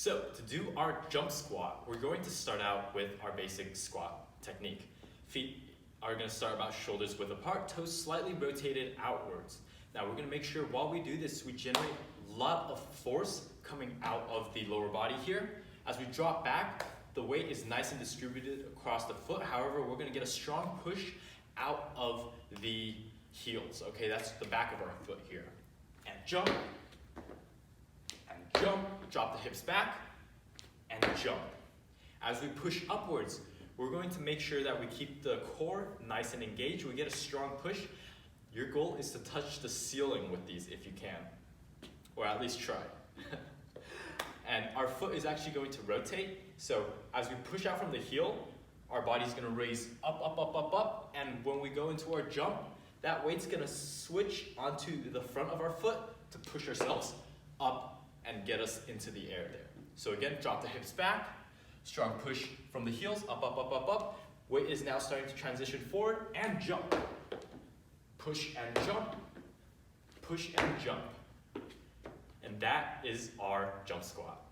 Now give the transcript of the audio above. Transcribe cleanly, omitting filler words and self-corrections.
So to do our jump squat, we're going to start out with our basic squat technique. Feet are going to start about shoulders width apart, toes slightly rotated outwards. Now we're going to make sure while we do this, we generate a lot of force coming out of the lower body here. As we drop back, the weight is nice and distributed across the foot. However, we're going to get a strong push out of the heels. Okay, that's the back of our foot here. And jump, and jump, drop the hips back, and jump. As we push upwards, we're going to make sure that we keep the core nice and engaged. We get a strong push. Your goal is to touch the ceiling with these if you can, or at least try. And our foot is actually going to rotate. So as we push out from the heel, our body's gonna raise up, up, up, up, up. And when we go into our jump, that weight's gonna switch onto the front of our foot to push ourselves up and get us into the air there. So again, drop the hips back, strong push from the heels, up, up, up, up, up. Weight is now starting to transition forward and jump. Push and jump, push and jump. And that is our jump squat.